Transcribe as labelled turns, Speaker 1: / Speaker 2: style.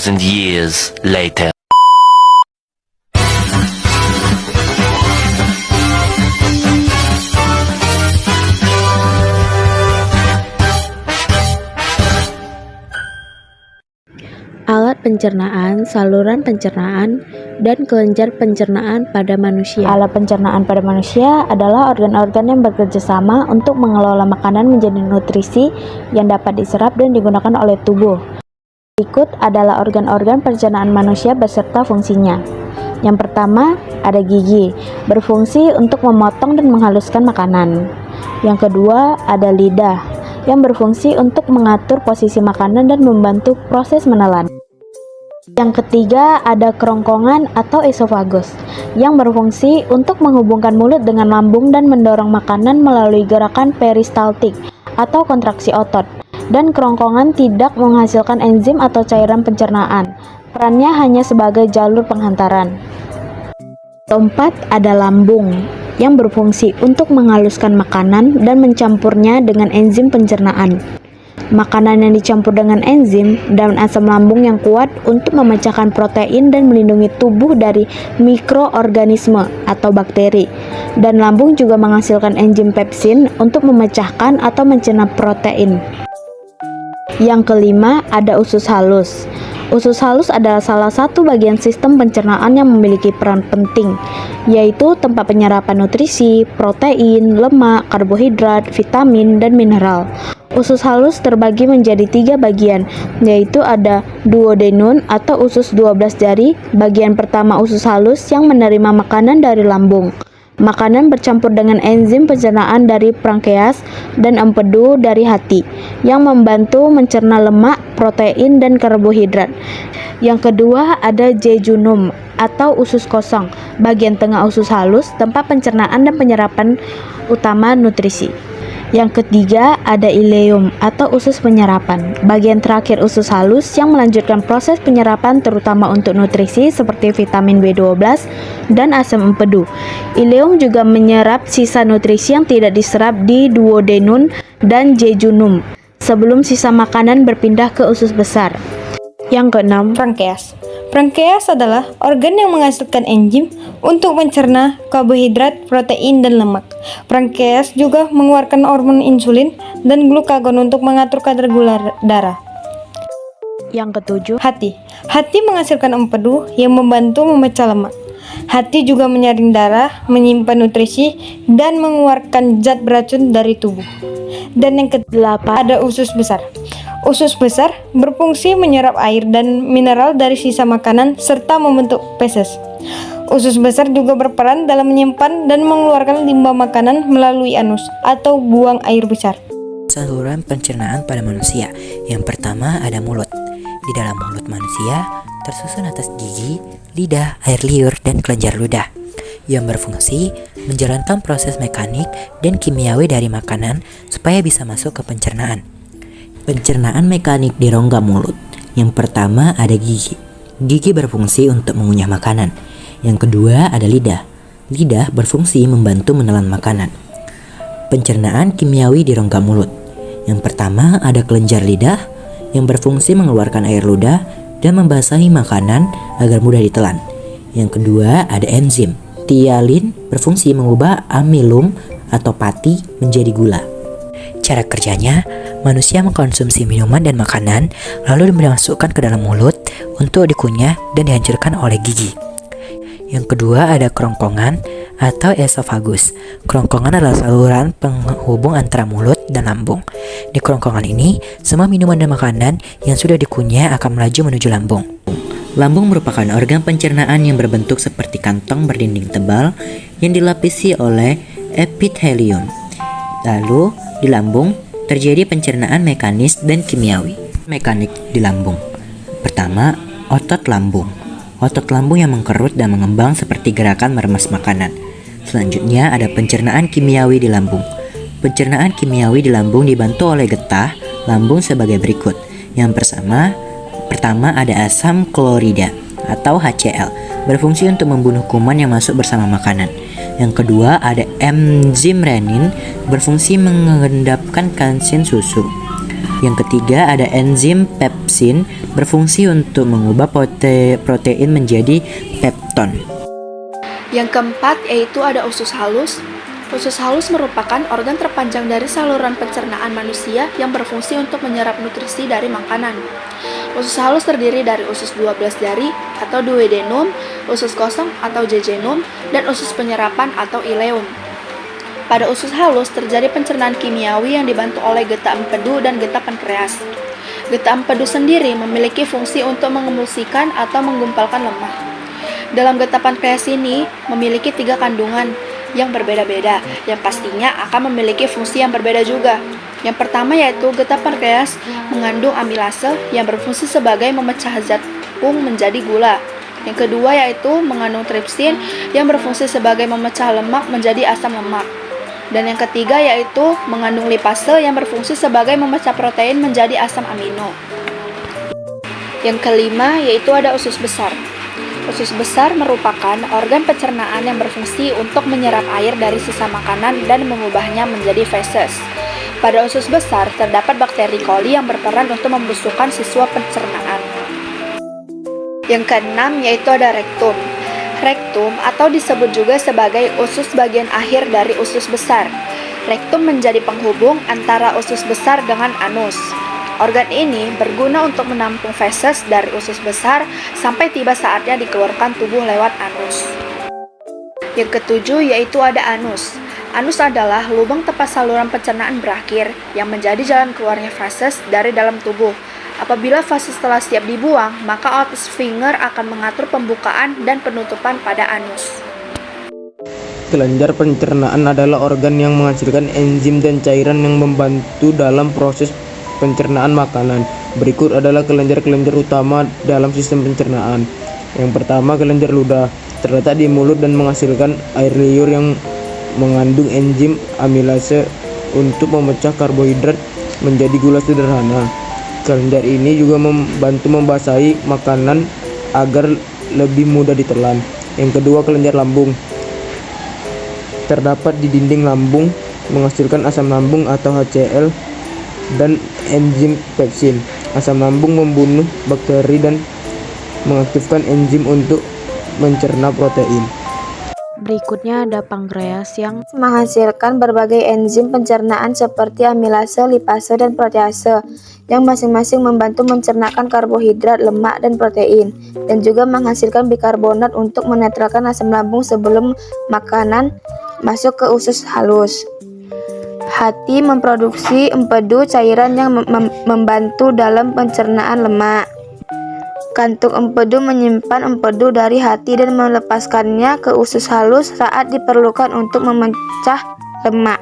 Speaker 1: 2,000 years later.
Speaker 2: Alat pencernaan, saluran pencernaan, dan kelenjar pencernaan pada manusia. Alat pencernaan pada manusia adalah organ-organ yang bekerja sama untuk mengelola makanan menjadi nutrisi yang dapat diserap dan digunakan oleh tubuh. Berikut adalah organ-organ pencernaan manusia beserta fungsinya. Yang pertama, ada gigi, berfungsi untuk memotong dan menghaluskan makanan. Yang kedua, ada lidah, yang berfungsi untuk mengatur posisi makanan dan membantu proses menelan. Yang ketiga, ada kerongkongan atau esofagus, yang berfungsi untuk menghubungkan mulut dengan lambung dan mendorong makanan melalui gerakan peristaltik atau kontraksi otot. Dan kerongkongan tidak menghasilkan enzim atau cairan pencernaan. Perannya hanya sebagai jalur penghantaran. Keempat, ada lambung, yang berfungsi untuk menghaluskan makanan dan mencampurnya dengan enzim pencernaan. Makanan yang dicampur dengan enzim dan asam lambung yang kuat untuk memecahkan protein dan melindungi tubuh dari mikroorganisme atau bakteri. Dan lambung juga menghasilkan enzim pepsin untuk memecahkan atau mencerna protein. Yang kelima, ada usus halus. Usus halus adalah salah satu bagian sistem pencernaan yang memiliki peran penting, yaitu tempat penyerapan nutrisi, protein, lemak, karbohidrat, vitamin, dan mineral. Usus halus terbagi menjadi 3 bagian, yaitu ada duodenum atau usus 12 jari. Bagian pertama usus halus yang menerima makanan dari lambung. Makanan bercampur dengan enzim pencernaan dari pankreas dan empedu dari hati, yang membantu mencerna lemak, protein, dan karbohidrat. Yang kedua ada jejunum atau usus kosong, bagian tengah usus halus, tempat pencernaan dan penyerapan utama nutrisi. Yang ketiga ada ileum atau usus penyerapan, bagian terakhir usus halus yang melanjutkan proses penyerapan terutama untuk nutrisi seperti vitamin B12 dan asam empedu. Ileum juga menyerap sisa nutrisi yang tidak diserap di duodenum dan jejunum sebelum sisa makanan berpindah ke usus besar. Yang keenam,
Speaker 3: Pankreas. Pankreas adalah organ yang menghasilkan enzim untuk mencerna karbohidrat, protein, dan lemak. Pankreas juga mengeluarkan hormon insulin dan glukagon untuk mengatur kadar gula darah.
Speaker 2: Yang ketujuh,
Speaker 3: Hati. Hati menghasilkan empedu yang membantu memecah lemak. Hati juga menyaring darah, menyimpan nutrisi, dan mengeluarkan zat beracun dari tubuh. Dan yang kedelapan, ada usus besar. Usus besar berfungsi menyerap air dan mineral dari sisa makanan serta membentuk feses. Usus besar juga berperan dalam menyimpan dan mengeluarkan limbah makanan melalui anus atau buang air besar.
Speaker 4: Saluran pencernaan pada manusia. Yang pertama ada mulut. Di dalam mulut manusia tersusun atas gigi, lidah, air liur, dan kelenjar ludah yang berfungsi menjalankan proses mekanik dan kimiawi dari makanan supaya bisa masuk ke pencernaan. Pencernaan mekanik di rongga mulut. Yang pertama ada gigi. Gigi berfungsi untuk mengunyah makanan. Yang kedua ada lidah. Lidah berfungsi membantu menelan makanan. Pencernaan kimiawi di rongga mulut. Yang pertama ada kelenjar lidah yang berfungsi mengeluarkan air ludah dan membasahi makanan agar mudah ditelan. Yang kedua ada enzim. Tialin berfungsi mengubah amilum atau pati menjadi gula. Cara kerjanya, manusia mengkonsumsi minuman dan makanan lalu dimasukkan ke dalam mulut untuk dikunyah dan dihancurkan oleh gigi. Yang kedua ada kerongkongan atau esofagus. Kerongkongan adalah saluran penghubung antara mulut dan lambung. Di kerongkongan ini, semua minuman dan makanan yang sudah dikunyah akan melaju menuju lambung. Lambung merupakan organ pencernaan yang berbentuk seperti kantong berdinding tebal yang dilapisi oleh epithelium. Lalu, di lambung terjadi pencernaan mekanis dan kimiawi. Mekanik di lambung. Pertama, otot lambung. Otot lambung yang mengkerut dan mengembang seperti gerakan meremas makanan. Selanjutnya ada pencernaan kimiawi di lambung. Pencernaan kimiawi di lambung dibantu oleh getah lambung sebagai berikut. Yang pertama ada asam klorida atau HCl, berfungsi untuk membunuh kuman yang masuk bersama makanan. Yang kedua ada enzim renin, berfungsi mengendapkan kalsium susu. Yang ketiga ada enzim pepsin tripsin berfungsi untuk mengubah protein menjadi pepton.
Speaker 2: Yang keempat yaitu ada usus halus. Usus halus merupakan organ terpanjang dari saluran pencernaan manusia yang berfungsi untuk menyerap nutrisi dari makanan. Usus halus terdiri dari usus 12 jari atau duodenum, usus kosong atau jejunum, dan usus penyerapan atau ileum. Pada usus halus terjadi pencernaan kimiawi yang dibantu oleh getah empedu dan getah pankreas. Getah empedu sendiri memiliki fungsi untuk mengemulsikan atau menggumpalkan lemak. Dalam getah pankreas ini memiliki 3 kandungan yang berbeda-beda, yang pastinya akan memiliki fungsi yang berbeda juga. Yang pertama yaitu getah pankreas mengandung amilase yang berfungsi sebagai memecah zat tepung menjadi gula. Yang kedua yaitu mengandung tripsin yang berfungsi sebagai memecah lemak menjadi asam lemak. Dan yang ketiga yaitu mengandung lipase yang berfungsi sebagai memecah protein menjadi asam amino. Yang kelima yaitu ada usus besar. Usus besar merupakan organ pencernaan yang berfungsi untuk menyerap air dari sisa makanan dan mengubahnya menjadi feses. Pada usus besar terdapat bakteri coli yang berperan untuk membusukkan siswa pencernaan. Yang keenam yaitu ada rektum. Rektum atau disebut juga sebagai usus bagian akhir dari usus besar. Rektum menjadi penghubung antara usus besar dengan anus. Organ ini berguna untuk menampung feses dari usus besar sampai tiba saatnya dikeluarkan tubuh lewat anus. Yang ketujuh yaitu ada anus. Anus adalah lubang tempat saluran pencernaan berakhir yang menjadi jalan keluarnya feses dari dalam tubuh. Apabila feses telah siap dibuang, maka otis finger akan mengatur pembukaan dan penutupan pada anus.
Speaker 5: Kelenjar pencernaan adalah organ yang menghasilkan enzim dan cairan yang membantu dalam proses pencernaan makanan. Berikut adalah kelenjar-kelenjar utama dalam sistem pencernaan. Yang pertama, kelenjar ludah terletak di mulut dan menghasilkan air liur yang mengandung enzim amilase untuk memecah karbohidrat menjadi gula sederhana. Kelenjar ini juga membantu membasahi makanan agar lebih mudah ditelan. Yang kedua, kelenjar lambung terdapat di dinding lambung, menghasilkan asam lambung atau HCl dan enzim pepsin. Asam lambung membunuh bakteri dan mengaktifkan enzim untuk mencerna protein.
Speaker 2: Berikutnya ada pankreas yang
Speaker 3: Menghasilkan berbagai enzim pencernaan seperti amilase, lipase, dan protease yang masing-masing membantu mencernakan karbohidrat, lemak, dan protein, dan juga menghasilkan bikarbonat untuk menetralkan asam lambung sebelum makanan masuk ke usus halus. Hati memproduksi empedu cairan yang membantu dalam pencernaan lemak. Kantung empedu menyimpan empedu dari hati dan melepaskannya ke usus halus saat diperlukan untuk memecah lemak.